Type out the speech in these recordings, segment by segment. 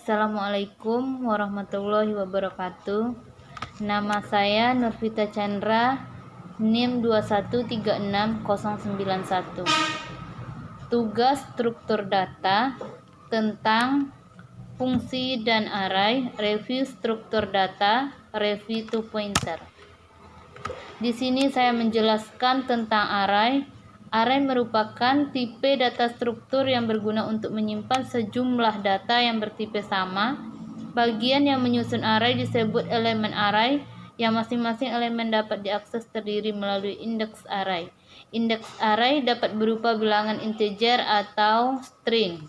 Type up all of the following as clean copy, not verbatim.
Assalamualaikum warahmatullahi wabarakatuh. Nama saya Nurvita Chandra, NIM 2136091. Tugas struktur data tentang fungsi dan array, review struktur data, review 2.0. Di sini saya menjelaskan tentang array. Array merupakan tipe data struktur yang berguna untuk menyimpan sejumlah data yang bertipe sama. Bagian yang menyusun array disebut elemen array, yang masing-masing elemen dapat diakses terdiri melalui indeks array. Indeks array dapat berupa bilangan integer atau string.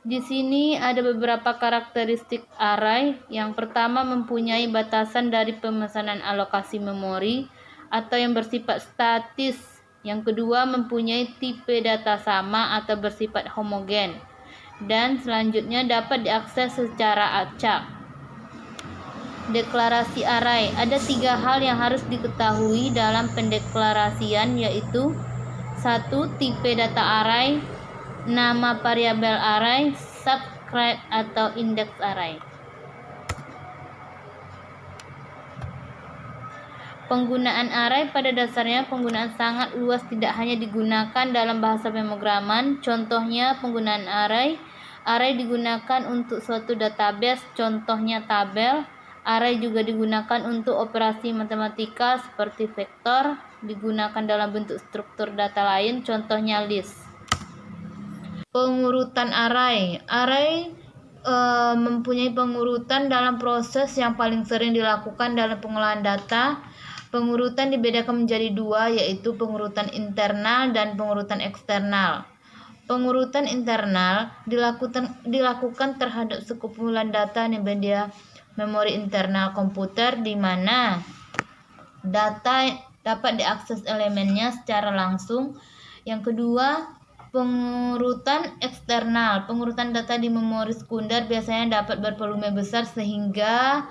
Di sini ada beberapa karakteristik array. Yang pertama, mempunyai batasan dari pemesanan alokasi memori atau yang bersifat statis. Yang kedua, mempunyai tipe data sama atau bersifat homogen. Dan selanjutnya dapat diakses secara acak. Deklarasi array. Ada 3 hal yang harus diketahui dalam pendeklarasian, yaitu 1. Tipe data array, nama variabel array, subscript atau indeks array. Penggunaan array pada dasarnya penggunaan sangat luas, tidak hanya digunakan dalam bahasa pemrograman. Contohnya penggunaan array. Array digunakan untuk suatu database, contohnya tabel. Array juga digunakan untuk operasi matematika seperti vektor, digunakan dalam bentuk struktur data lain, contohnya list. Pengurutan array. Array mempunyai pengurutan dalam proses yang paling sering dilakukan dalam pengolahan data. Pengurutan dibedakan menjadi 2, yaitu pengurutan internal dan pengurutan eksternal. Pengurutan internal dilakukan terhadap sekumpulan data di media memori internal komputer, di mana data dapat diakses elemennya secara langsung. Yang kedua, pengurutan eksternal. Pengurutan data di memori sekunder biasanya dapat bervolume besar sehingga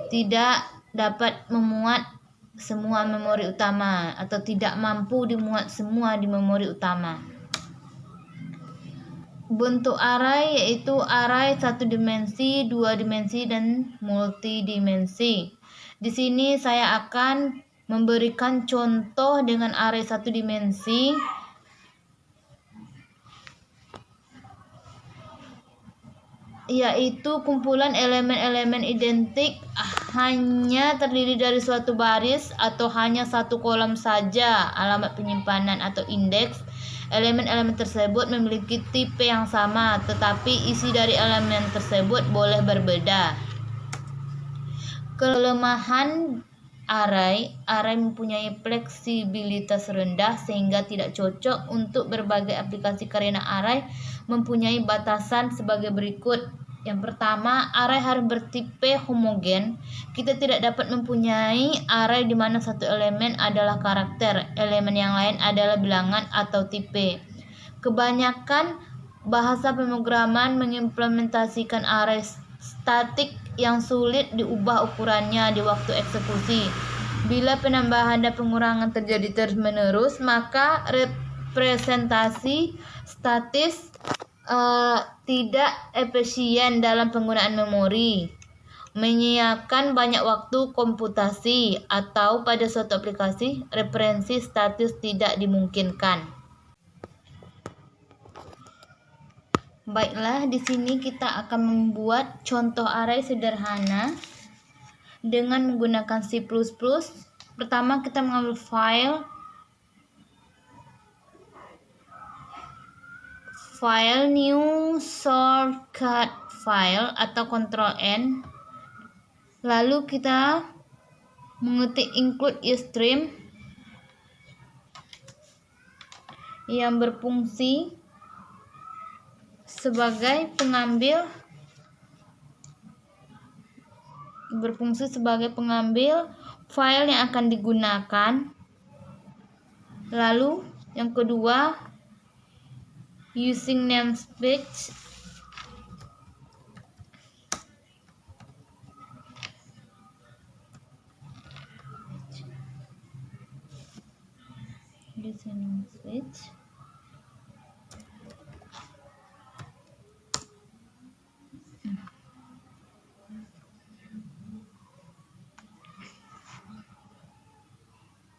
tidak dapat memuat semua memori utama atau tidak mampu dimuat semua di memori utama. Bentuk array yaitu array 1 dimensi, 2 dimensi, dan multidimensi. Di sini saya akan memberikan contoh dengan array 1 dimensi. Yaitu kumpulan elemen-elemen identik hanya terdiri dari suatu baris atau hanya satu kolom saja. Alamat penyimpanan atau indeks elemen-elemen tersebut memiliki tipe yang sama, tetapi isi dari elemen tersebut boleh berbeda. Kelemahan array mempunyai fleksibilitas rendah sehingga tidak cocok untuk berbagai aplikasi karena array mempunyai batasan sebagai berikut. Yang pertama, array harus bertipe homogen. Kita tidak dapat mempunyai array di mana satu elemen adalah karakter, elemen yang lain adalah bilangan atau tipe. Kebanyakan bahasa pemrograman mengimplementasikan array statik yang sulit diubah ukurannya di waktu eksekusi. Bila penambahan dan pengurangan terjadi terus-menerus, maka representasi statis tidak efisien dalam penggunaan memori, menyia-nyiakan banyak waktu komputasi, atau pada suatu aplikasi referensi statis tidak dimungkinkan. Baiklah, di sini kita akan membuat contoh array sederhana dengan menggunakan C++. Pertama, kita mengambil file new shortcut file atau Ctrl N. Lalu kita mengetik include istream yang berfungsi sebagai pengambil file yang akan digunakan. Lalu yang kedua, using namespace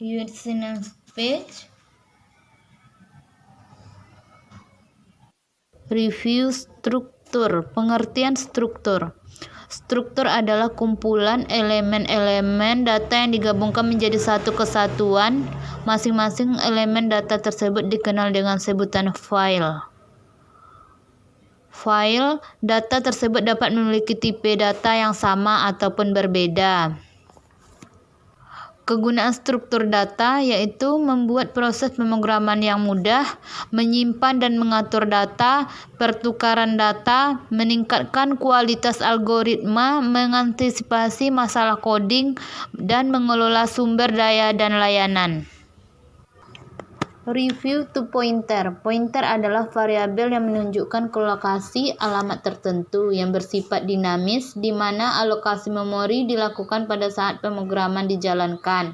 Using speech. Review struktur. Pengertian struktur. Struktur adalah kumpulan elemen-elemen data yang digabungkan menjadi satu kesatuan. Masing-masing elemen data tersebut dikenal dengan sebutan file. File data tersebut dapat memiliki tipe data yang sama ataupun berbeda. Kegunaan struktur data yaitu membuat proses pemrograman yang mudah, menyimpan dan mengatur data, pertukaran data, meningkatkan kualitas algoritma, mengantisipasi masalah coding, dan mengelola sumber daya dan layanan. Review to pointer. Pointer adalah variabel yang menunjukkan ke lokasi alamat tertentu yang bersifat dinamis di mana alokasi memori dilakukan pada saat pemrograman dijalankan.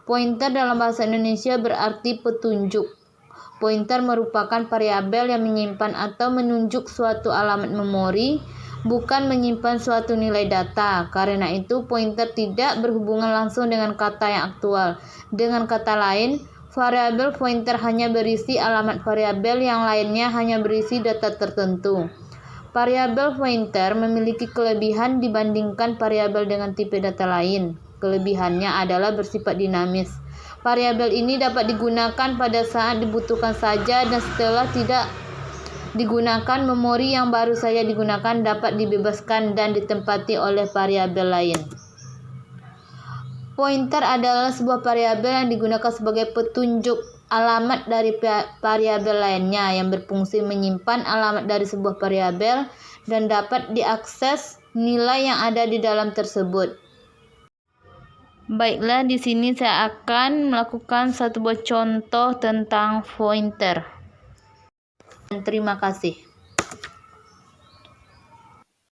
Pointer dalam bahasa Indonesia berarti petunjuk. Pointer merupakan variabel yang menyimpan atau menunjuk suatu alamat memori, bukan menyimpan suatu nilai data. Karena itu, pointer tidak berhubungan langsung dengan kata yang aktual. Dengan kata lain, variabel pointer hanya berisi alamat variabel yang lainnya hanya berisi data tertentu. Variabel pointer memiliki kelebihan dibandingkan variabel dengan tipe data lain. Kelebihannya adalah bersifat dinamis. Variabel ini dapat digunakan pada saat dibutuhkan saja dan setelah tidak digunakan, memori yang baru saja digunakan dapat dibebaskan dan ditempati oleh variabel lain. Pointer adalah sebuah variabel yang digunakan sebagai petunjuk alamat dari variabel lainnya yang berfungsi menyimpan alamat dari sebuah variabel dan dapat diakses nilai yang ada di dalam tersebut. Baiklah, di sini saya akan melakukan satu buah contoh tentang pointer. Terima kasih.